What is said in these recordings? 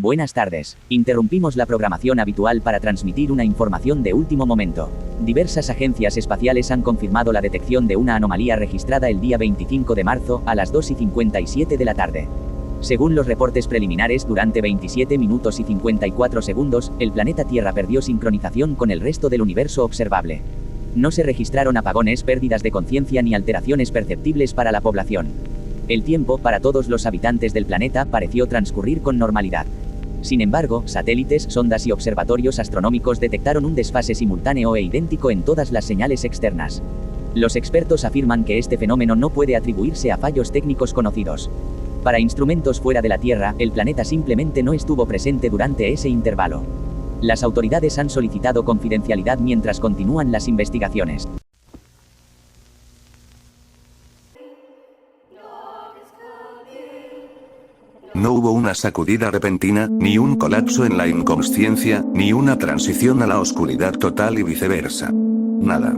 Buenas tardes. Interrumpimos la programación habitual para transmitir una información de último momento. Diversas agencias espaciales han confirmado la detección de una anomalía registrada el día 25 de marzo a las 2:57 de la tarde. Según los reportes preliminares, durante 27 minutos y 54 segundos, el planeta Tierra perdió sincronización con el resto del universo observable. No se registraron apagones, pérdidas de conciencia ni alteraciones perceptibles para la población. El tiempo para todos los habitantes del planeta pareció transcurrir con normalidad. Sin embargo, satélites, sondas y observatorios astronómicos detectaron un desfase simultáneo e idéntico en todas las señales externas. Los expertos afirman que este fenómeno no puede atribuirse a fallos técnicos conocidos. Para instrumentos fuera de la Tierra, el planeta simplemente no estuvo presente durante ese intervalo. Las autoridades han solicitado confidencialidad mientras continúan las investigaciones. No hubo una sacudida repentina, ni un colapso en la inconsciencia, ni una transición a la oscuridad total y viceversa. Nada.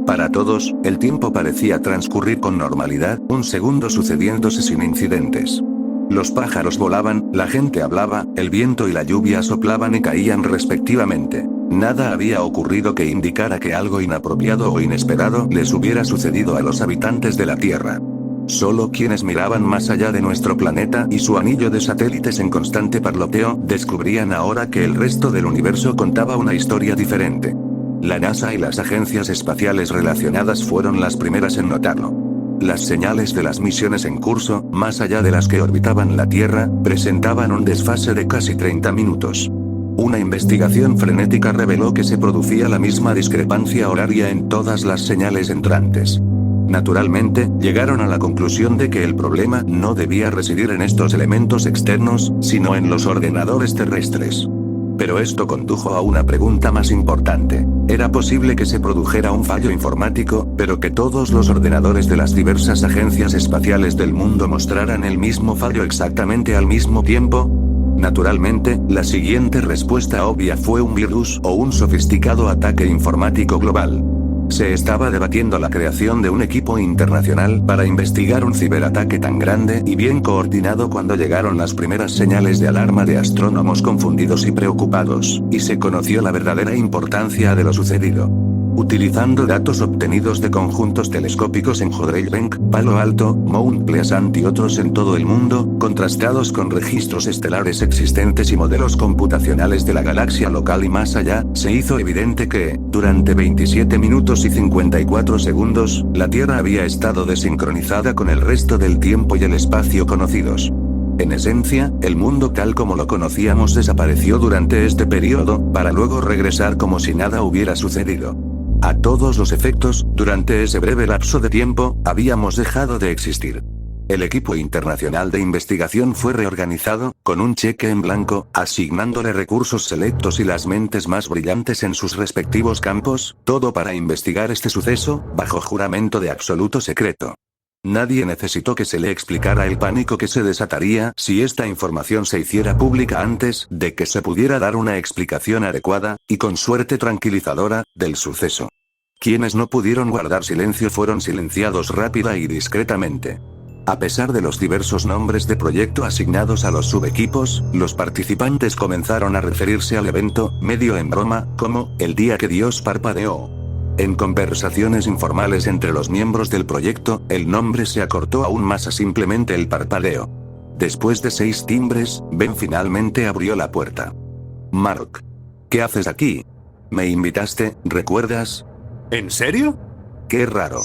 Para todos, el tiempo parecía transcurrir con normalidad, un segundo sucediéndose sin incidentes. Los pájaros volaban, la gente hablaba, el viento y la lluvia soplaban y caían respectivamente. Nada había ocurrido que indicara que algo inapropiado o inesperado les hubiera sucedido a los habitantes de la Tierra. Solo quienes miraban más allá de nuestro planeta y su anillo de satélites en constante parloteo, descubrían ahora que el resto del universo contaba una historia diferente. La NASA y las agencias espaciales relacionadas fueron las primeras en notarlo. Las señales de las misiones en curso, más allá de las que orbitaban la Tierra, presentaban un desfase de casi 30 minutos. Una investigación frenética reveló que se producía la misma discrepancia horaria en todas las señales entrantes. Naturalmente, llegaron a la conclusión de que el problema no debía residir en estos elementos externos, sino en los ordenadores terrestres. Pero esto condujo a una pregunta más importante. ¿Era posible que se produjera un fallo informático, pero que todos los ordenadores de las diversas agencias espaciales del mundo mostraran el mismo fallo exactamente al mismo tiempo? Naturalmente, la siguiente respuesta obvia fue un virus o un sofisticado ataque informático global. Se estaba debatiendo la creación de un equipo internacional para investigar un ciberataque tan grande y bien coordinado cuando llegaron las primeras señales de alarma de astrónomos confundidos y preocupados, y se conoció la verdadera importancia de lo sucedido. Utilizando datos obtenidos de conjuntos telescópicos en Hadley-Bank, Palo Alto, Mount Pleasant y otros en todo el mundo, contrastados con registros estelares existentes y modelos computacionales de la galaxia local y más allá, se hizo evidente que, durante 27 minutos y 54 segundos, la Tierra había estado desincronizada con el resto del tiempo y el espacio conocidos. En esencia, el mundo tal como lo conocíamos desapareció durante este periodo, para luego regresar como si nada hubiera sucedido. A todos los efectos, durante ese breve lapso de tiempo, habíamos dejado de existir. El equipo internacional de investigación fue reorganizado, con un cheque en blanco, asignándole recursos selectos y las mentes más brillantes en sus respectivos campos, todo para investigar este suceso, bajo juramento de absoluto secreto. Nadie necesitó que se le explicara el pánico que se desataría si esta información se hiciera pública antes de que se pudiera dar una explicación adecuada, y con suerte tranquilizadora, del suceso. Quienes no pudieron guardar silencio fueron silenciados rápida y discretamente. A pesar de los diversos nombres de proyecto asignados a los subequipos, los participantes comenzaron a referirse al evento, medio en broma, como el día que Dios parpadeó. En conversaciones informales entre los miembros del proyecto, el nombre se acortó aún más a simplemente el parpadeo. Después de 6 timbres, Ben finalmente abrió la puerta. Mark. ¿Qué haces aquí? Me invitaste, ¿recuerdas? ¿En serio? Qué raro.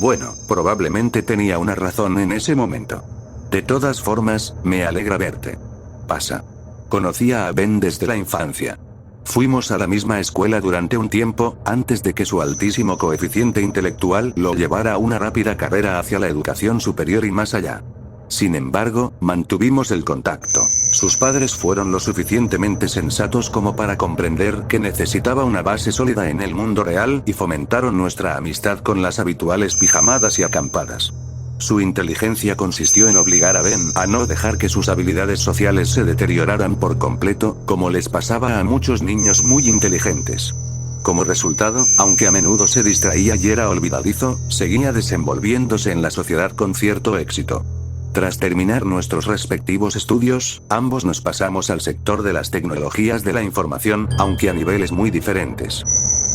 Bueno, probablemente tenía una razón en ese momento. De todas formas, me alegra verte. Pasa. Conocía a Ben desde la infancia. Fuimos a la misma escuela durante un tiempo, antes de que su altísimo coeficiente intelectual lo llevara a una rápida carrera hacia la educación superior y más allá. Sin embargo, mantuvimos el contacto. Sus padres fueron lo suficientemente sensatos como para comprender que necesitaba una base sólida en el mundo real y fomentaron nuestra amistad con las habituales pijamadas y acampadas. Su inteligencia consistió en obligar a Ben a no dejar que sus habilidades sociales se deterioraran por completo, como les pasaba a muchos niños muy inteligentes. Como resultado, aunque a menudo se distraía y era olvidadizo, seguía desenvolviéndose en la sociedad con cierto éxito. Tras terminar nuestros respectivos estudios, ambos nos pasamos al sector de las tecnologías de la información, aunque a niveles muy diferentes.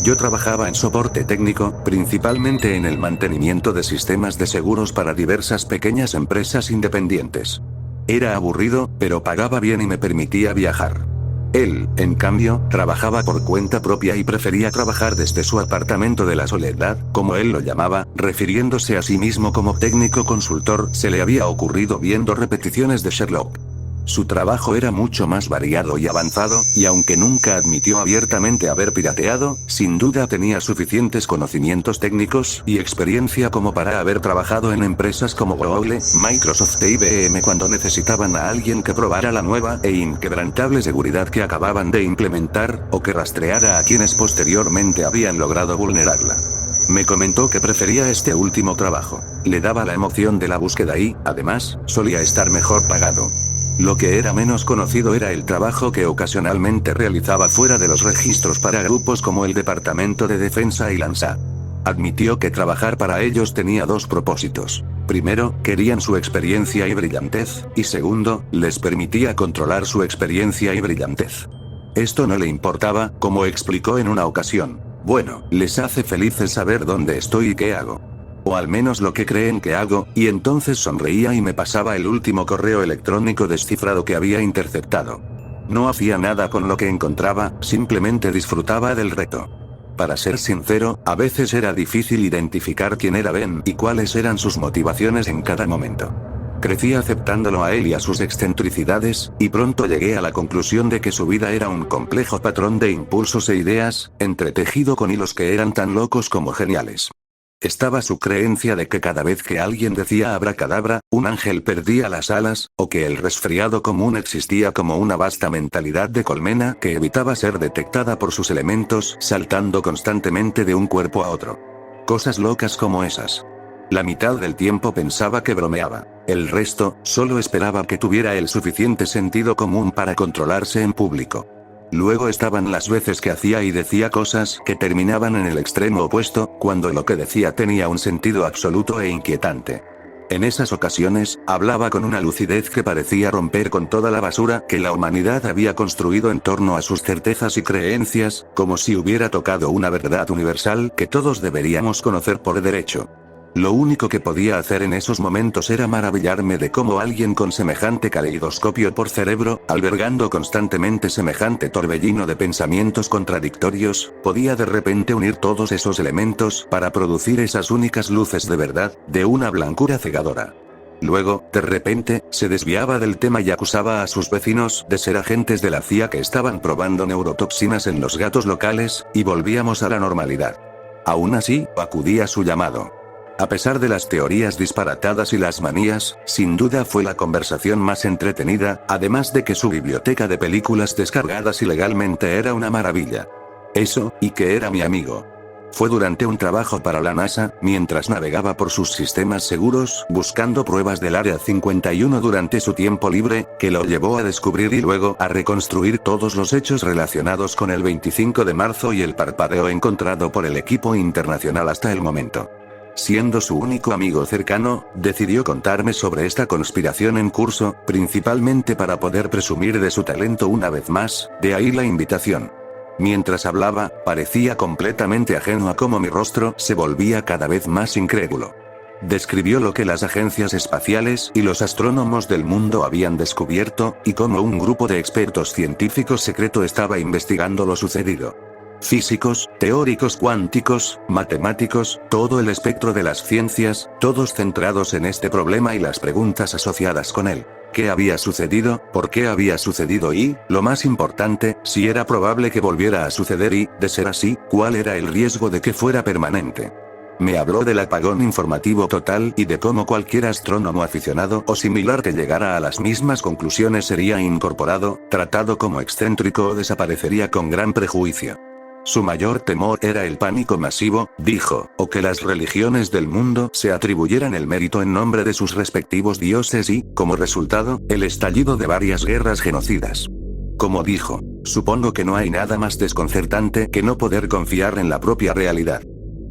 Yo trabajaba en soporte técnico, principalmente en el mantenimiento de sistemas de seguros para diversas pequeñas empresas independientes. Era aburrido, pero pagaba bien y me permitía viajar. Él, en cambio, trabajaba por cuenta propia y prefería trabajar desde su apartamento de la soledad, como él lo llamaba, refiriéndose a sí mismo como técnico consultor. Se le había ocurrido viendo repeticiones de Sherlock. Su trabajo era mucho más variado y avanzado, y aunque nunca admitió abiertamente haber pirateado, sin duda tenía suficientes conocimientos técnicos y experiencia como para haber trabajado en empresas como Google, Microsoft e IBM cuando necesitaban a alguien que probara la nueva e inquebrantable seguridad que acababan de implementar, o que rastreara a quienes posteriormente habían logrado vulnerarla. Me comentó que prefería este último trabajo. Le daba la emoción de la búsqueda y, además, solía estar mejor pagado. Lo que era menos conocido era el trabajo que ocasionalmente realizaba fuera de los registros para grupos como el Departamento de Defensa y Lansa. Admitió que trabajar para ellos tenía dos propósitos. Primero, querían su experiencia y brillantez, y segundo, les permitía controlar su experiencia y brillantez. Esto no le importaba, como explicó en una ocasión. Bueno, les hace felices saber dónde estoy y qué hago. O al menos lo que creen que hago, y entonces sonreía y me pasaba el último correo electrónico descifrado que había interceptado. No hacía nada con lo que encontraba, simplemente disfrutaba del reto. Para ser sincero, a veces era difícil identificar quién era Ben y cuáles eran sus motivaciones en cada momento. Crecí aceptándolo a él y a sus excentricidades, y pronto llegué a la conclusión de que su vida era un complejo patrón de impulsos e ideas, entretejido con hilos que eran tan locos como geniales. Estaba su creencia de que cada vez que alguien decía abracadabra, un ángel perdía las alas, o que el resfriado común existía como una vasta mentalidad de colmena que evitaba ser detectada por sus elementos, saltando constantemente de un cuerpo a otro. Cosas locas como esas. La mitad del tiempo pensaba que bromeaba. El resto, solo esperaba que tuviera el suficiente sentido común para controlarse en público. Luego estaban las veces que hacía y decía cosas que terminaban en el extremo opuesto, cuando lo que decía tenía un sentido absoluto e inquietante. En esas ocasiones, hablaba con una lucidez que parecía romper con toda la basura que la humanidad había construido en torno a sus certezas y creencias, como si hubiera tocado una verdad universal que todos deberíamos conocer por derecho. Lo único que podía hacer en esos momentos era maravillarme de cómo alguien con semejante caleidoscopio por cerebro, albergando constantemente semejante torbellino de pensamientos contradictorios, podía de repente unir todos esos elementos para producir esas únicas luces de verdad, de una blancura cegadora. Luego, de repente, se desviaba del tema y acusaba a sus vecinos de ser agentes de la CIA que estaban probando neurotoxinas en los gatos locales, y volvíamos a la normalidad. Aún así, acudí a su llamado. A pesar de las teorías disparatadas y las manías, sin duda fue la conversación más entretenida, además de que su biblioteca de películas descargadas ilegalmente era una maravilla. Eso, y que era mi amigo. Fue durante un trabajo para la NASA, mientras navegaba por sus sistemas seguros, buscando pruebas del Área 51 durante su tiempo libre, que lo llevó a descubrir y luego a reconstruir todos los hechos relacionados con el 25 de marzo y el parpadeo encontrado por el equipo internacional hasta el momento. Siendo su único amigo cercano, decidió contarme sobre esta conspiración en curso, principalmente para poder presumir de su talento una vez más, de ahí la invitación. Mientras hablaba, parecía completamente ajeno a cómo mi rostro se volvía cada vez más incrédulo. Describió lo que las agencias espaciales y los astrónomos del mundo habían descubierto, y cómo un grupo de expertos científicos secreto estaba investigando lo sucedido. Físicos, teóricos cuánticos, matemáticos, todo el espectro de las ciencias, todos centrados en este problema y las preguntas asociadas con él. ¿Qué había sucedido? ¿Por qué había sucedido? Y, lo más importante, si era probable que volviera a suceder y, de ser así, ¿cuál era el riesgo de que fuera permanente? Me habló del apagón informativo total y de cómo cualquier astrónomo aficionado o similar que llegara a las mismas conclusiones sería incorporado, tratado como excéntrico o desaparecería con gran prejuicio. Su mayor temor era el pánico masivo, dijo, o que las religiones del mundo se atribuyeran el mérito en nombre de sus respectivos dioses y, como resultado, el estallido de varias guerras genocidas. Como dijo, supongo que no hay nada más desconcertante que no poder confiar en la propia realidad.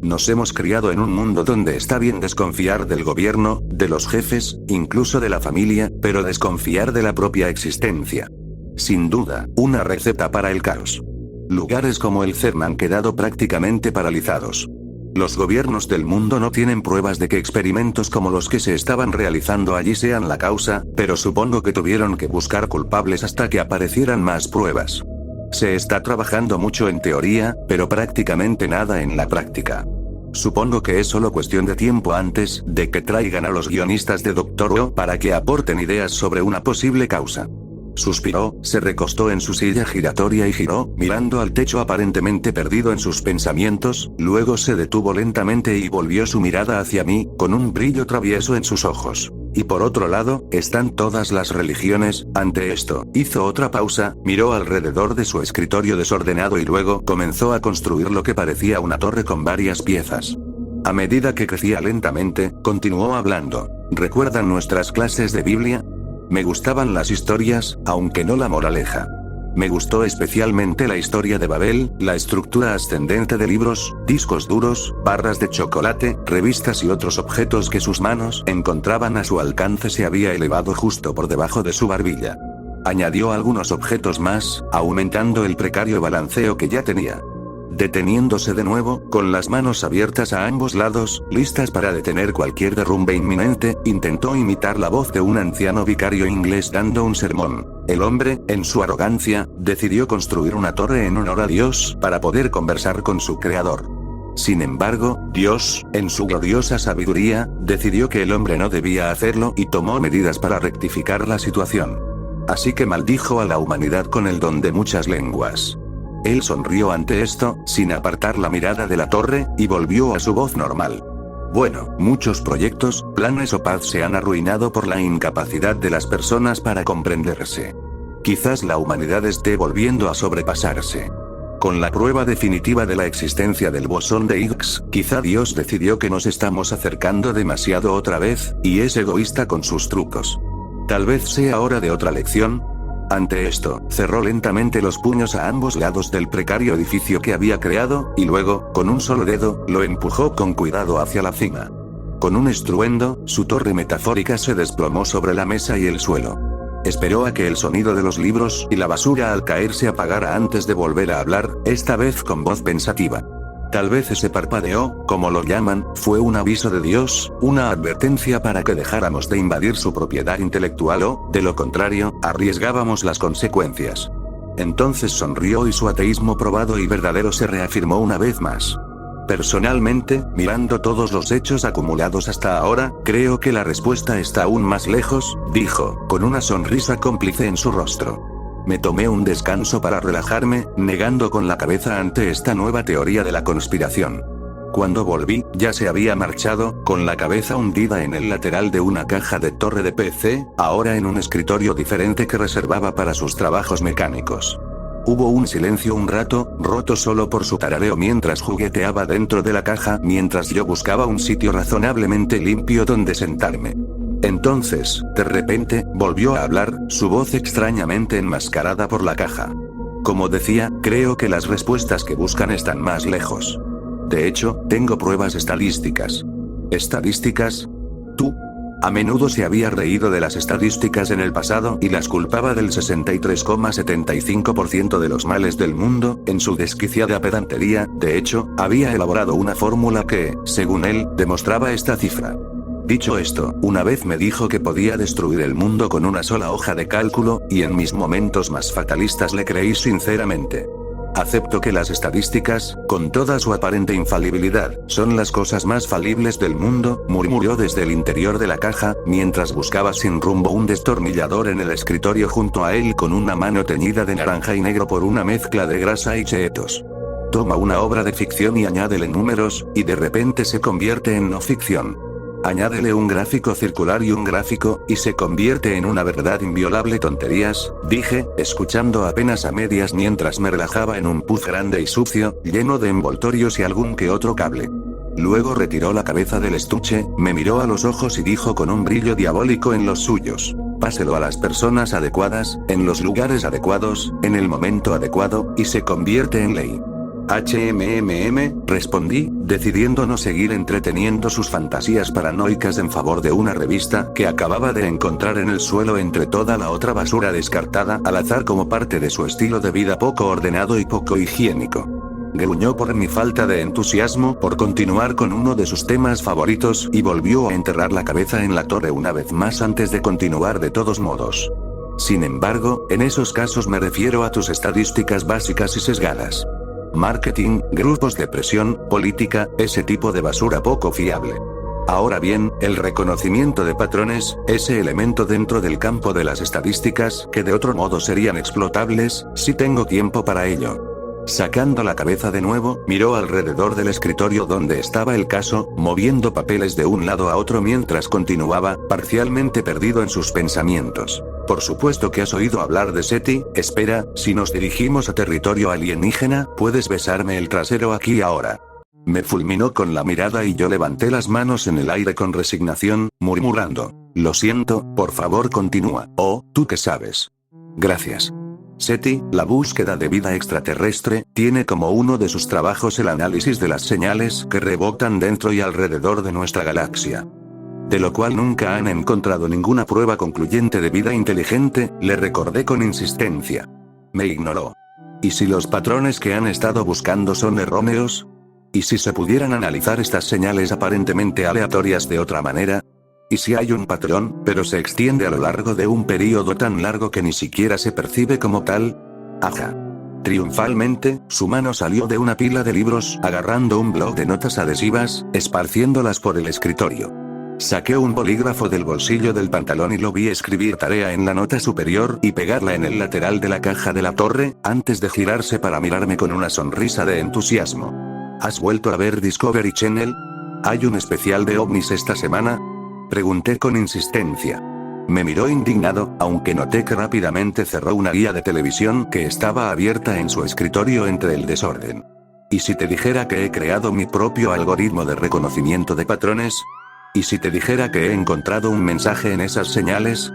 Nos hemos criado en un mundo donde está bien desconfiar del gobierno, de los jefes, incluso de la familia, pero desconfiar de la propia existencia. Sin duda, una receta para el caos. Lugares como el CERN han quedado prácticamente paralizados. Los gobiernos del mundo no tienen pruebas de que experimentos como los que se estaban realizando allí sean la causa, pero supongo que tuvieron que buscar culpables hasta que aparecieran más pruebas. Se está trabajando mucho en teoría, pero prácticamente nada en la práctica. Supongo que es solo cuestión de tiempo antes de que traigan a los guionistas de Doctor Who para que aporten ideas sobre una posible causa. Suspiró, se recostó en su silla giratoria y giró, mirando al techo aparentemente perdido en sus pensamientos, luego se detuvo lentamente y volvió su mirada hacia mí, con un brillo travieso en sus ojos. Y por otro lado, están todas las religiones. Ante esto, hizo otra pausa, miró alrededor de su escritorio desordenado y luego comenzó a construir lo que parecía una torre con varias piezas. A medida que crecía lentamente, continuó hablando. ¿Recuerdan nuestras clases de Biblia? Me gustaban las historias, aunque no la moraleja. Me gustó especialmente la historia de Babel, la estructura ascendente de libros, discos duros, barras de chocolate, revistas y otros objetos que sus manos encontraban a su alcance se había elevado justo por debajo de su barbilla. Añadió algunos objetos más, aumentando el precario balanceo que ya tenía. Deteniéndose de nuevo, con las manos abiertas a ambos lados, listas para detener cualquier derrumbe inminente, intentó imitar la voz de un anciano vicario inglés dando un sermón. El hombre, en su arrogancia, decidió construir una torre en honor a Dios, para poder conversar con su creador. Sin embargo, Dios, en su gloriosa sabiduría, decidió que el hombre no debía hacerlo y tomó medidas para rectificar la situación. Así que maldijo a la humanidad con el don de muchas lenguas. Él sonrió ante esto, sin apartar la mirada de la torre, y volvió a su voz normal. Bueno, muchos proyectos, planes o paz se han arruinado por la incapacidad de las personas para comprenderse. Quizás la humanidad esté volviendo a sobrepasarse. Con la prueba definitiva de la existencia del bosón de Higgs, quizá Dios decidió que nos estamos acercando demasiado otra vez, y es egoísta con sus trucos. Tal vez sea hora de otra lección. Ante esto, cerró lentamente los puños a ambos lados del precario edificio que había creado, y luego, con un solo dedo, lo empujó con cuidado hacia la cima. Con un estruendo, su torre metafórica se desplomó sobre la mesa y el suelo. Esperó a que el sonido de los libros y la basura al caer se apagara antes de volver a hablar, esta vez con voz pensativa. Tal vez ese parpadeo, como lo llaman, fue un aviso de Dios, una advertencia para que dejáramos de invadir su propiedad intelectual o, de lo contrario, arriesgábamos las consecuencias. Entonces sonrió y su ateísmo probado y verdadero se reafirmó una vez más. Personalmente, mirando todos los hechos acumulados hasta ahora, creo que la respuesta está aún más lejos, dijo, con una sonrisa cómplice en su rostro. Me tomé un descanso para relajarme, negando con la cabeza ante esta nueva teoría de la conspiración. Cuando volví, ya se había marchado, con la cabeza hundida en el lateral de una caja de torre de PC, ahora en un escritorio diferente que reservaba para sus trabajos mecánicos. Hubo un silencio un rato, roto solo por su tarareo mientras jugueteaba dentro de la caja, mientras yo buscaba un sitio razonablemente limpio donde sentarme. Entonces, de repente, volvió a hablar, su voz extrañamente enmascarada por la caja. Como decía, creo que las respuestas que buscan están más lejos. De hecho, tengo pruebas estadísticas. ¿Estadísticas? ¿Tú? A menudo se había reído de las estadísticas en el pasado y las culpaba del 63,75% de los males del mundo, en su desquiciada pedantería. De hecho, había elaborado una fórmula que, según él, demostraba esta cifra. Dicho esto, una vez me dijo que podía destruir el mundo con una sola hoja de cálculo, y en mis momentos más fatalistas le creí sinceramente. Acepto que las estadísticas, con toda su aparente infalibilidad, son las cosas más falibles del mundo, murmuró desde el interior de la caja, mientras buscaba sin rumbo un destornillador en el escritorio junto a él con una mano teñida de naranja y negro por una mezcla de grasa y cheetos. Toma una obra de ficción y añádele números, y de repente se convierte en no ficción. Añádele un gráfico circular y un gráfico, y se convierte en una verdad inviolable. Tonterías, dije, escuchando apenas a medias mientras me relajaba en un puz grande y sucio, lleno de envoltorios y algún que otro cable. Luego retiró la cabeza del estuche, me miró a los ojos y dijo con un brillo diabólico en los suyos: páselo a las personas adecuadas, en los lugares adecuados, en el momento adecuado, y se convierte en ley. respondí, decidiendo no seguir entreteniendo sus fantasías paranoicas en favor de una revista que acababa de encontrar en el suelo entre toda la otra basura descartada al azar como parte de su estilo de vida poco ordenado y poco higiénico. Gruñó por mi falta de entusiasmo por continuar con uno de sus temas favoritos y volvió a enterrar la cabeza en la torre una vez más antes de continuar de todos modos. Sin embargo, en esos casos me refiero a tus estadísticas básicas y sesgadas. Marketing, grupos de presión, política, ese tipo de basura poco fiable. Ahora bien, el reconocimiento de patrones, ese elemento dentro del campo de las estadísticas que de otro modo serían explotables, si tengo tiempo para ello. Sacando la cabeza de nuevo, miró alrededor del escritorio donde estaba el caso, moviendo papeles de un lado a otro mientras continuaba, parcialmente perdido en sus pensamientos. Por supuesto que has oído hablar de SETI, espera, si nos dirigimos a territorio alienígena, puedes besarme el trasero aquí ahora. Me fulminó con la mirada y yo levanté las manos en el aire con resignación, murmurando, lo siento, por favor continúa, ¿tú qué sabes? Gracias. SETI, la búsqueda de vida extraterrestre, tiene como uno de sus trabajos el análisis de las señales que rebotan dentro y alrededor de nuestra galaxia. De lo cual nunca han encontrado ninguna prueba concluyente de vida inteligente, le recordé con insistencia. Me ignoró. ¿Y si los patrones que han estado buscando son erróneos? ¿Y si se pudieran analizar estas señales aparentemente aleatorias de otra manera? ¿Y si hay un patrón, pero se extiende a lo largo de un período tan largo que ni siquiera se percibe como tal? Ajá. Triunfalmente, su mano salió de una pila de libros, agarrando un bloc de notas adhesivas, esparciéndolas por el escritorio. Saqué un bolígrafo del bolsillo del pantalón y lo vi escribir tarea en la nota superior y pegarla en el lateral de la caja de la torre, antes de girarse para mirarme con una sonrisa de entusiasmo. ¿Has vuelto a ver Discovery Channel? ¿Hay un especial de ovnis esta semana? Pregunté con insistencia. Me miró indignado, aunque noté que rápidamente cerró una guía de televisión que estaba abierta en su escritorio entre el desorden. ¿Y si te dijera que he creado mi propio algoritmo de reconocimiento de patrones? ¿Y si te dijera que he encontrado un mensaje en esas señales?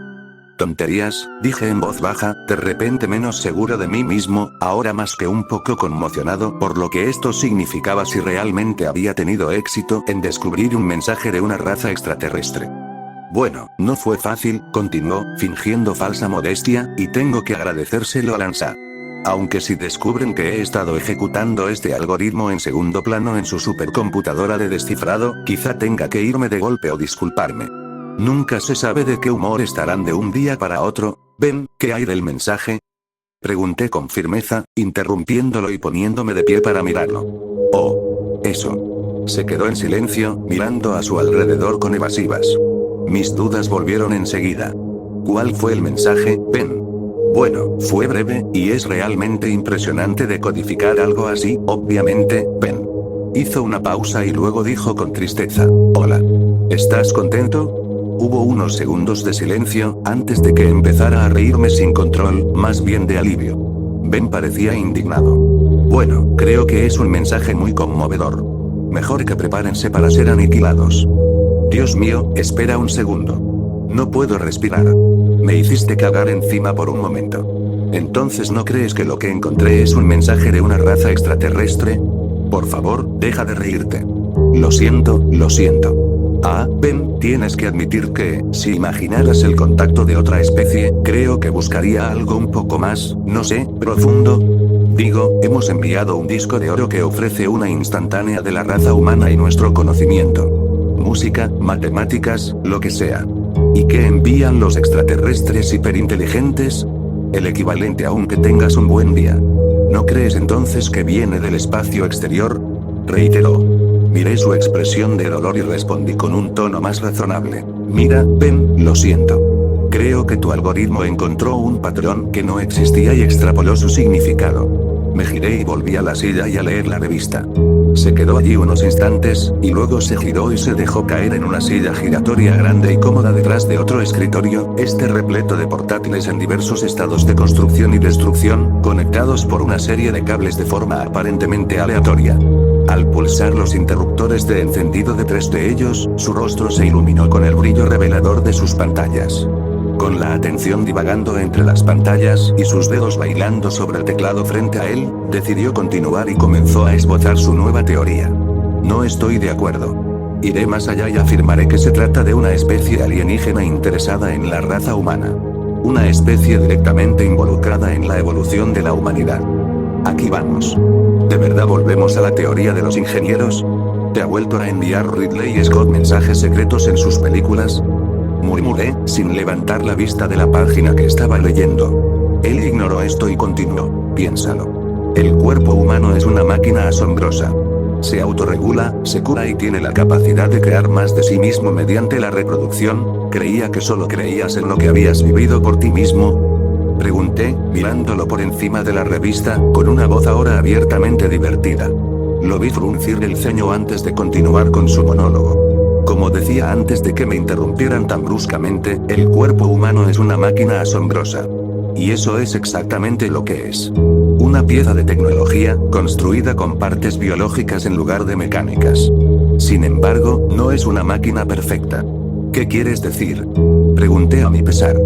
Tonterías, dije en voz baja, de repente menos seguro de mí mismo, ahora más que un poco conmocionado por lo que esto significaba si realmente había tenido éxito en descubrir un mensaje de una raza extraterrestre. Bueno, no fue fácil, continuó, fingiendo falsa modestia, y tengo que agradecérselo a Lanza. Aunque si descubren que he estado ejecutando este algoritmo en segundo plano en su supercomputadora de descifrado, quizá tenga que irme de golpe o disculparme. Nunca se sabe de qué humor estarán de un día para otro. ¿Ven, qué hay del mensaje? Pregunté con firmeza, interrumpiéndolo y poniéndome de pie para mirarlo. Oh, eso. Se quedó en silencio, mirando a su alrededor con evasivas. Mis dudas volvieron enseguida. ¿Cuál fue el mensaje, Ben? Bueno, fue breve, y es realmente impresionante decodificar algo así, obviamente, Ben. Hizo una pausa y luego dijo con tristeza, hola. ¿Estás contento? Hubo unos segundos de silencio, antes de que empezara a reírme sin control, más bien de alivio. Ben parecía indignado. Bueno, creo que es un mensaje muy conmovedor. Mejor que prepárense para ser aniquilados. Dios mío, espera un segundo. No puedo respirar. Me hiciste cagar encima por un momento. ¿Entonces no crees que lo que encontré es un mensaje de una raza extraterrestre? Por favor, deja de reírte. Lo siento, lo siento. Ben, tienes que admitir que, si imaginaras el contacto de otra especie, creo que buscaría algo un poco más, no sé, profundo. Digo, hemos enviado un disco de oro que ofrece una instantánea de la raza humana y nuestro conocimiento. Música, matemáticas, lo que sea. ¿Y qué envían los extraterrestres hiperinteligentes? El equivalente a un que tengas un buen día. ¿No crees entonces que viene del espacio exterior? Reiteró. Miré su expresión de dolor y respondí con un tono más razonable. Mira, Ben, lo siento. Creo que tu algoritmo encontró un patrón que no existía y extrapoló su significado. Me giré y volví a la silla y a leer la revista. Se quedó allí unos instantes, y luego se giró y se dejó caer en una silla giratoria grande y cómoda detrás de otro escritorio, repleto de portátiles en diversos estados de construcción y destrucción, conectados por una serie de cables de forma aparentemente aleatoria. Al pulsar los interruptores de encendido de 3 de ellos, su rostro se iluminó con el brillo revelador de sus pantallas. Con la atención divagando entre las pantallas y sus dedos bailando sobre el teclado frente a él, decidió continuar y comenzó a esbozar su nueva teoría. No estoy de acuerdo. Iré más allá y afirmaré que se trata de una especie alienígena interesada en la raza humana. Una especie directamente involucrada en la evolución de la humanidad. Aquí vamos. ¿De verdad volvemos a la teoría de los ingenieros? ¿Te ha vuelto a enviar Ridley Scott mensajes secretos en sus películas? Murmuré, sin levantar la vista de la página que estaba leyendo. Él ignoró esto y continuó. Piénsalo. El cuerpo humano es una máquina asombrosa. Se autorregula, se cura y tiene la capacidad de crear más de sí mismo mediante la reproducción. ¿Creía que solo creías en lo que habías vivido por ti mismo? Pregunté, mirándolo por encima de la revista, con una voz ahora abiertamente divertida. Lo vi fruncir el ceño antes de continuar con su monólogo. Como decía antes de que me interrumpieran tan bruscamente, el cuerpo humano es una máquina asombrosa. Y eso es exactamente lo que es. Una pieza de tecnología, construida con partes biológicas en lugar de mecánicas. Sin embargo, no es una máquina perfecta. ¿Qué quieres decir? Pregunté a mi pesar.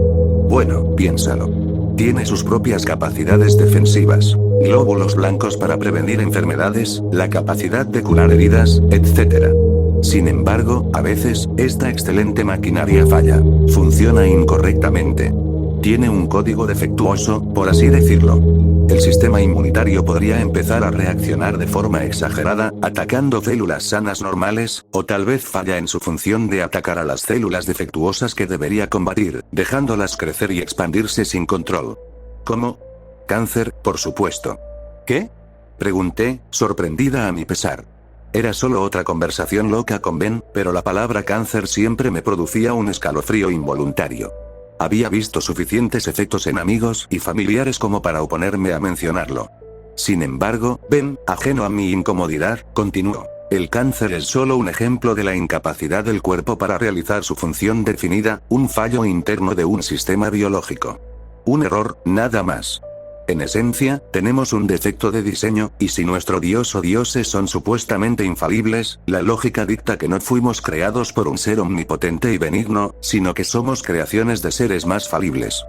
Bueno, piénsalo. Tiene sus propias capacidades defensivas, glóbulos blancos para prevenir enfermedades, la capacidad de curar heridas, etc. Sin embargo, a veces, esta excelente maquinaria falla, funciona incorrectamente. Tiene un código defectuoso, por así decirlo. El sistema inmunitario podría empezar a reaccionar de forma exagerada, atacando células sanas normales, o tal vez falla en su función de atacar a las células defectuosas que debería combatir, dejándolas crecer y expandirse sin control. ¿Cómo? Cáncer, por supuesto. ¿Qué? Pregunté, sorprendida a mi pesar. Era solo otra conversación loca con Ben, pero la palabra cáncer siempre me producía un escalofrío involuntario. Había visto suficientes efectos en amigos y familiares como para oponerme a mencionarlo. Sin embargo, Ben, ajeno a mi incomodidad, continuó. El cáncer es solo un ejemplo de la incapacidad del cuerpo para realizar su función definida, un fallo interno de un sistema biológico. Un error, nada más. En esencia, tenemos un defecto de diseño, y si nuestro dios o dioses son supuestamente infalibles, la lógica dicta que no fuimos creados por un ser omnipotente y benigno, sino que somos creaciones de seres más falibles.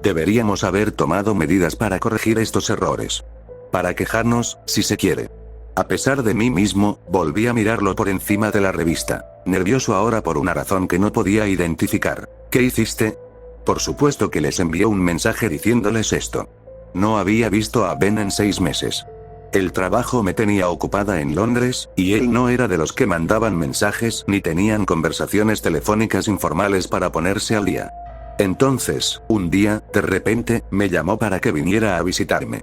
Deberíamos haber tomado medidas para corregir estos errores. Para quejarnos, si se quiere. A pesar de mí mismo, volví a mirarlo por encima de la revista, nervioso ahora por una razón que no podía identificar. ¿Qué hiciste? Por supuesto que les envié un mensaje diciéndoles esto. No había visto a Ben en 6 meses. El trabajo me tenía ocupada en Londres, y él no era de los que mandaban mensajes ni tenían conversaciones telefónicas informales para ponerse al día. Entonces, un día, de repente, me llamó para que viniera a visitarme.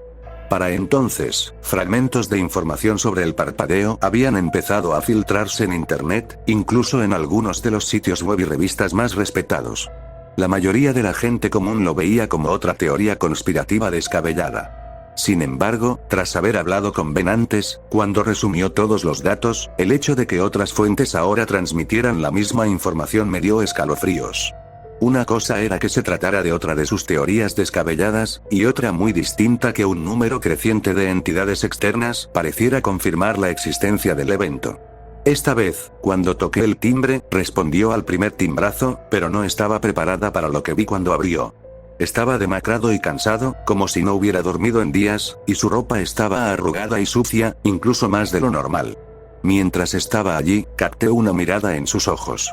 Para entonces, fragmentos de información sobre el parpadeo habían empezado a filtrarse en Internet, incluso en algunos de los sitios web y revistas más respetados. La mayoría de la gente común lo veía como otra teoría conspirativa descabellada. Sin embargo, tras haber hablado con Ben antes, cuando resumió todos los datos, el hecho de que otras fuentes ahora transmitieran la misma información me dio escalofríos. Una cosa era que se tratara de otra de sus teorías descabelladas, y otra muy distinta que un número creciente de entidades externas pareciera confirmar la existencia del evento. Esta vez, cuando toqué el timbre, respondió al primer timbrazo, pero no estaba preparada para lo que vi cuando abrió. Estaba demacrado y cansado, como si no hubiera dormido en días, y su ropa estaba arrugada y sucia, incluso más de lo normal. Mientras estaba allí, capté una mirada en sus ojos.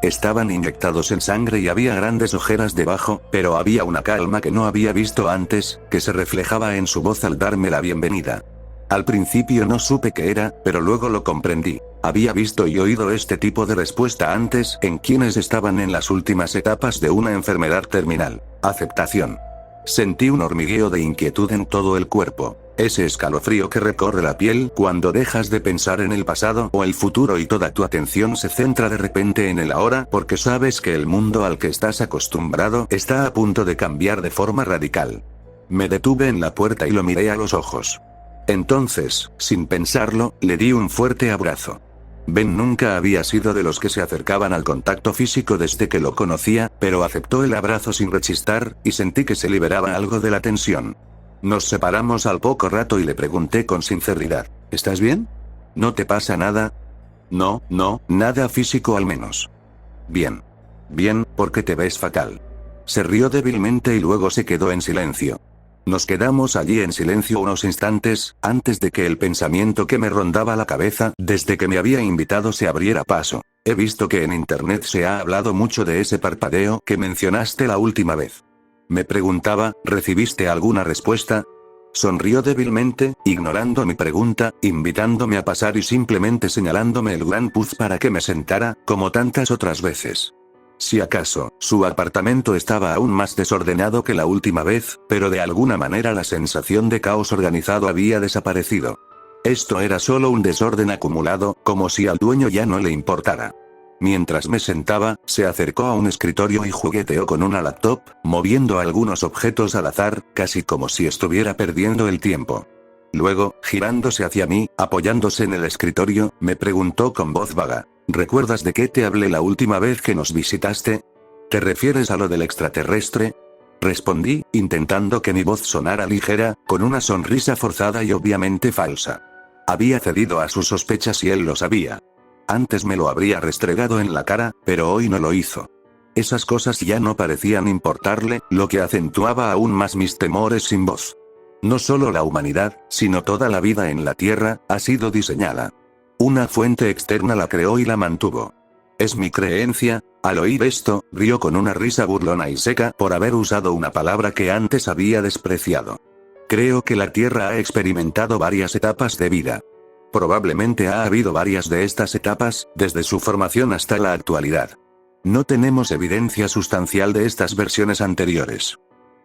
Estaban inyectados en sangre y había grandes ojeras debajo, pero había una calma que no había visto antes, que se reflejaba en su voz al darme la bienvenida. Al principio no supe qué era, pero luego lo comprendí. Había visto y oído este tipo de respuesta antes en quienes estaban en las últimas etapas de una enfermedad terminal. Aceptación. Sentí un hormigueo de inquietud en todo el cuerpo. Ese escalofrío que recorre la piel cuando dejas de pensar en el pasado o el futuro y toda tu atención se centra de repente en el ahora porque sabes que el mundo al que estás acostumbrado está a punto de cambiar de forma radical. Me detuve en la puerta y lo miré a los ojos. Entonces, sin pensarlo, le di un fuerte abrazo. Ben nunca había sido de los que se acercaban al contacto físico desde que lo conocía, pero aceptó el abrazo sin rechistar, y sentí que se liberaba algo de la tensión. Nos separamos al poco rato y le pregunté con sinceridad, ¿estás bien? ¿No te pasa nada? No, nada físico al menos. Bien. Bien, porque te ves fatal. Se rió débilmente y luego se quedó en silencio. Nos quedamos allí en silencio unos instantes, antes de que el pensamiento que me rondaba la cabeza desde que me había invitado se abriera paso. He visto que en internet se ha hablado mucho de ese parpadeo que mencionaste la última vez. Me preguntaba, ¿recibiste alguna respuesta? Sonrió débilmente, ignorando mi pregunta, invitándome a pasar y simplemente señalándome el gran puz para que me sentara, como tantas otras veces. Si acaso, su apartamento estaba aún más desordenado que la última vez, pero de alguna manera la sensación de caos organizado había desaparecido. Esto era solo un desorden acumulado, como si al dueño ya no le importara. Mientras me sentaba, se acercó a un escritorio y jugueteó con una laptop, moviendo algunos objetos al azar, casi como si estuviera perdiendo el tiempo. Luego, girándose hacia mí, apoyándose en el escritorio, me preguntó con voz vaga, ¿recuerdas de qué te hablé la última vez que nos visitaste? ¿Te refieres a lo del extraterrestre? Respondí, intentando que mi voz sonara ligera, con una sonrisa forzada y obviamente falsa. Había cedido a sus sospechas y él lo sabía. Antes me lo habría restregado en la cara, pero hoy no lo hizo. Esas cosas ya no parecían importarle, lo que acentuaba aún más mis temores sin voz. No solo la humanidad, sino toda la vida en la Tierra, ha sido diseñada. Una fuente externa la creó y la mantuvo. Es mi creencia. Al oír esto, rió con una risa burlona y seca por haber usado una palabra que antes había despreciado. Creo que la Tierra ha experimentado varias etapas de vida. Probablemente ha habido varias de estas etapas, desde su formación hasta la actualidad. No tenemos evidencia sustancial de estas versiones anteriores.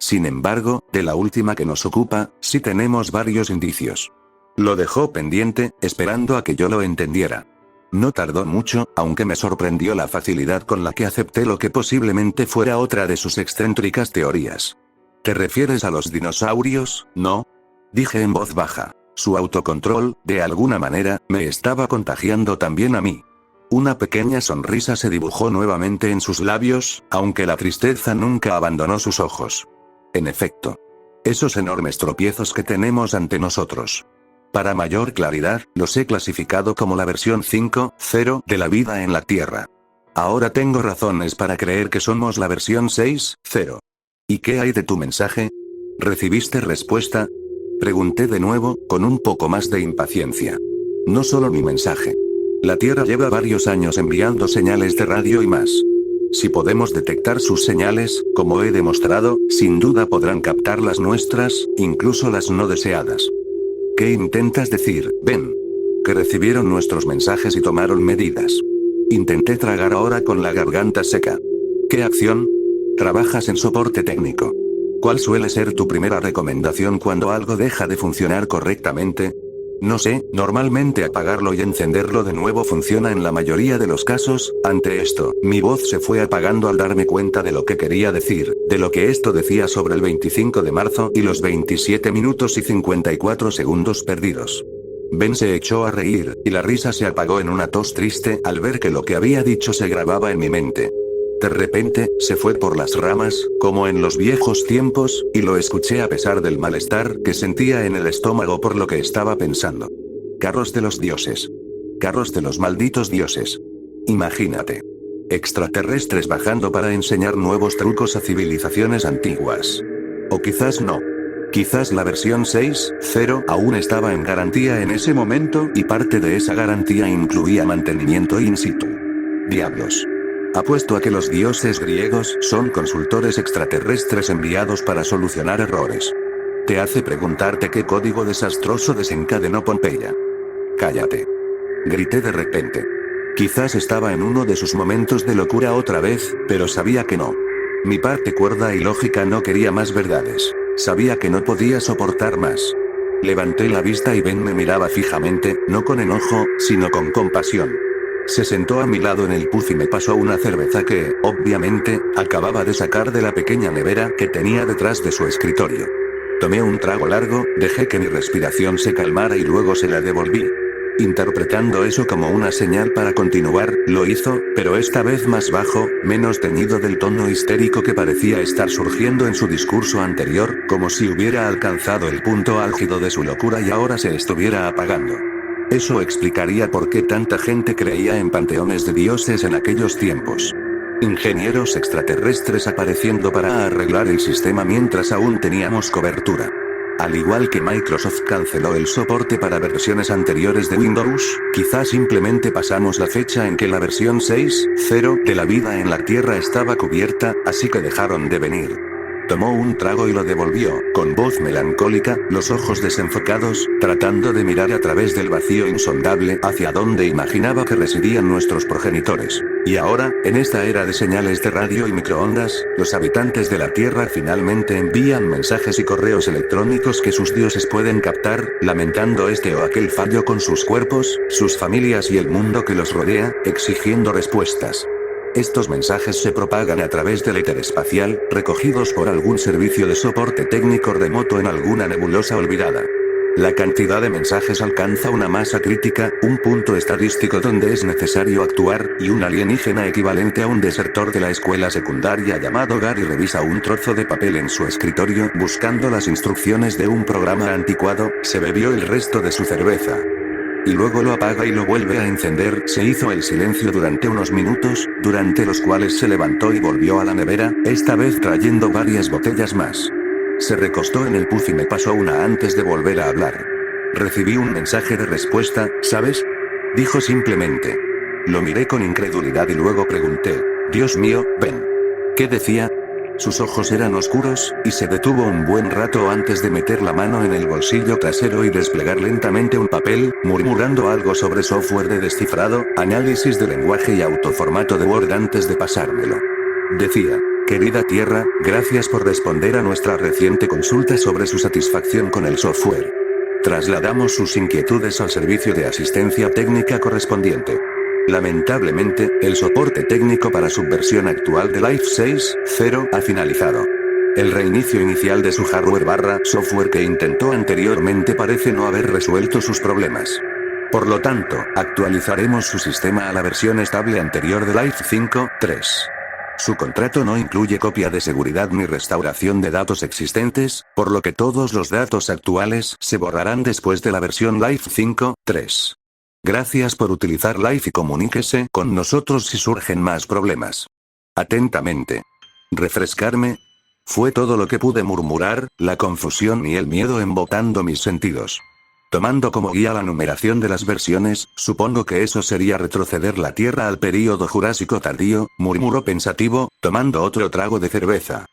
Sin embargo, de la última que nos ocupa, sí tenemos varios indicios. Lo dejó pendiente, esperando a que yo lo entendiera. No tardó mucho, aunque me sorprendió la facilidad con la que acepté lo que posiblemente fuera otra de sus excéntricas teorías. ¿Te refieres a los dinosaurios, no? Dije en voz baja. Su autocontrol, de alguna manera, me estaba contagiando también a mí. Una pequeña sonrisa se dibujó nuevamente en sus labios, aunque la tristeza nunca abandonó sus ojos. En efecto. Esos enormes tropiezos que tenemos ante nosotros. Para mayor claridad, los he clasificado como la versión 5.0 de la vida en la Tierra. Ahora tengo razones para creer que somos la versión 6.0. ¿Y qué hay de tu mensaje? ¿Recibiste respuesta? Pregunté de nuevo, con un poco más de impaciencia. No solo mi mensaje. La Tierra lleva varios años enviando señales de radio y más. Si podemos detectar sus señales, como he demostrado, sin duda podrán captar las nuestras, incluso las no deseadas. ¿Qué intentas decir, Ben? Que recibieron nuestros mensajes y tomaron medidas. Intenté tragar ahora con la garganta seca. ¿Qué acción? Trabajas en soporte técnico. ¿Cuál suele ser tu primera recomendación cuando algo deja de funcionar correctamente? No sé, normalmente apagarlo y encenderlo de nuevo funciona en la mayoría de los casos. Ante esto, mi voz se fue apagando al darme cuenta de lo que quería decir, de lo que esto decía sobre el 25 de marzo y los 27 minutos y 54 segundos perdidos. Ben se echó a reír, y la risa se apagó en una tos triste al ver que lo que había dicho se grababa en mi mente. De repente, se fue por las ramas, como en los viejos tiempos, y lo escuché a pesar del malestar que sentía en el estómago por lo que estaba pensando. Carros de los dioses. Carros de los malditos dioses. Imagínate. Extraterrestres bajando para enseñar nuevos trucos a civilizaciones antiguas. O quizás no. Quizás la versión 6.0 aún estaba en garantía en ese momento y parte de esa garantía incluía mantenimiento in situ. Diablos. Apuesto a que los dioses griegos son consultores extraterrestres enviados para solucionar errores. Te hace preguntarte qué código desastroso desencadenó Pompeya. Cállate. Grité de repente. Quizás estaba en uno de sus momentos de locura otra vez, pero sabía que no. Mi parte cuerda y lógica no quería más verdades. Sabía que no podía soportar más. Levanté la vista y Ben me miraba fijamente, no con enojo, sino con compasión. Se sentó a mi lado en el puff y me pasó una cerveza que, obviamente, acababa de sacar de la pequeña nevera que tenía detrás de su escritorio. Tomé un trago largo, dejé que mi respiración se calmara y luego se la devolví. Interpretando eso como una señal para continuar, lo hizo, pero esta vez más bajo, menos teñido del tono histérico que parecía estar surgiendo en su discurso anterior, como si hubiera alcanzado el punto álgido de su locura y ahora se estuviera apagando. Eso explicaría por qué tanta gente creía en panteones de dioses en aquellos tiempos. Ingenieros extraterrestres apareciendo para arreglar el sistema mientras aún teníamos cobertura. Al igual que Microsoft canceló el soporte para versiones anteriores de Windows, quizás simplemente pasamos la fecha en que la versión 6.0 de la vida en la Tierra estaba cubierta, así que dejaron de venir. Tomó un trago y lo devolvió, con voz melancólica, los ojos desenfocados, tratando de mirar a través del vacío insondable hacia donde imaginaba que residían nuestros progenitores. Y ahora, en esta era de señales de radio y microondas, los habitantes de la Tierra finalmente envían mensajes y correos electrónicos que sus dioses pueden captar, lamentando este o aquel fallo con sus cuerpos, sus familias y el mundo que los rodea, exigiendo respuestas. Estos mensajes se propagan a través del éter espacial, recogidos por algún servicio de soporte técnico remoto en alguna nebulosa olvidada. La cantidad de mensajes alcanza una masa crítica, un punto estadístico donde es necesario actuar, y un alienígena equivalente a un desertor de la escuela secundaria llamado Gary revisa un trozo de papel en su escritorio buscando las instrucciones de un programa anticuado, se bebió el resto de su cerveza. Y luego lo apaga y lo vuelve a encender. Se hizo el silencio durante unos minutos, durante los cuales se levantó y volvió a la nevera, esta vez trayendo varias botellas más. Se recostó en el puff y me pasó una antes de volver a hablar. Recibí un mensaje de respuesta, ¿sabes? Dijo simplemente. Lo miré con incredulidad y luego pregunté, Dios mío, ven. ¿Qué decía? Sus ojos eran oscuros, y se detuvo un buen rato antes de meter la mano en el bolsillo trasero y desplegar lentamente un papel, murmurando algo sobre software de descifrado, análisis de lenguaje y autoformato de Word antes de pasármelo. Decía, querida Tierra, gracias por responder a nuestra reciente consulta sobre su satisfacción con el software. Trasladamos sus inquietudes al servicio de asistencia técnica correspondiente. Lamentablemente, el soporte técnico para su versión actual de Life 6.0 ha finalizado. El reinicio inicial de su hardware/software que intentó anteriormente parece no haber resuelto sus problemas. Por lo tanto, actualizaremos su sistema a la versión estable anterior de Life 5.3. Su contrato no incluye copia de seguridad ni restauración de datos existentes, por lo que todos los datos actuales se borrarán después de la versión Life 5.3. Gracias por utilizar Life y comuníquese con nosotros si surgen más problemas. Atentamente. Refrescarme. Fue todo lo que pude murmurar, la confusión y el miedo embotando mis sentidos. Tomando como guía la numeración de las versiones, supongo que eso sería retroceder la Tierra al período Jurásico tardío, murmuró pensativo, tomando otro trago de cerveza.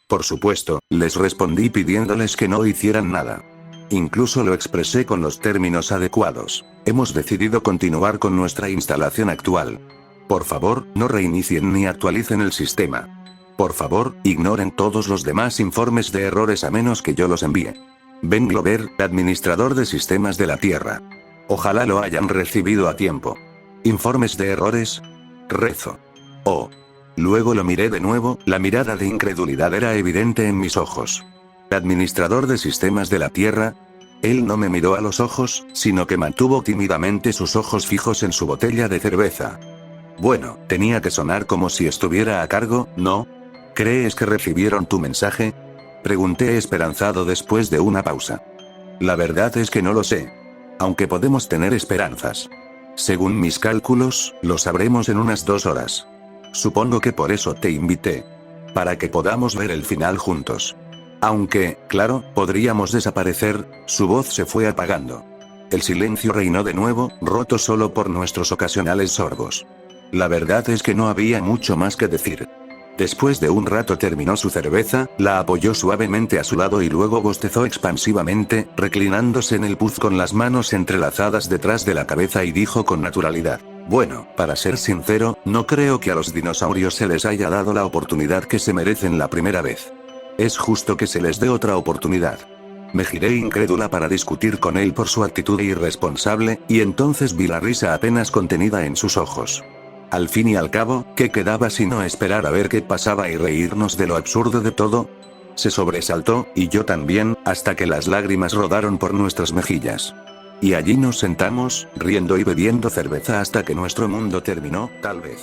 Por supuesto, les respondí pidiéndoles que no hicieran nada. Incluso lo expresé con los términos adecuados. Hemos decidido continuar con nuestra instalación actual. Por favor, no reinicien ni actualicen el sistema. Por favor, ignoren todos los demás informes de errores a menos que yo los envíe. Ben Glover, administrador de sistemas de la Tierra. Ojalá lo hayan recibido a tiempo. ¿Informes de errores? Rezo. Oh. Luego lo miré de nuevo, la mirada de incredulidad era evidente en mis ojos. Administrador de sistemas de la Tierra. Él no me miró a los ojos, sino que mantuvo tímidamente sus ojos fijos en su botella de cerveza. Bueno, tenía que sonar como si estuviera a cargo, ¿no? ¿Crees que recibieron tu mensaje? Pregunté esperanzado después de una pausa. La verdad es que no lo sé. Aunque podemos tener esperanzas. Según mis cálculos, lo sabremos en unas 2 horas. Supongo que por eso te invité. Para que podamos ver el final juntos. Aunque, claro, podríamos desaparecer. Su voz se fue apagando. El silencio reinó de nuevo, roto solo por nuestros ocasionales sorbos. La verdad es que no había mucho más que decir. Después de un rato terminó su cerveza, la apoyó suavemente a su lado y luego bostezó expansivamente, reclinándose en el puff con las manos entrelazadas detrás de la cabeza y dijo con naturalidad. Bueno, para ser sincero, no creo que a los dinosaurios se les haya dado la oportunidad que se merecen la primera vez. Es justo que se les dé otra oportunidad. Me giré incrédula para discutir con él por su actitud irresponsable, y entonces vi la risa apenas contenida en sus ojos. Al fin y al cabo, ¿qué quedaba sino esperar a ver qué pasaba y reírnos de lo absurdo de todo? Se sobresaltó, y yo también, hasta que las lágrimas rodaron por nuestras mejillas. Y allí nos sentamos, riendo y bebiendo cerveza hasta que nuestro mundo terminó, tal vez.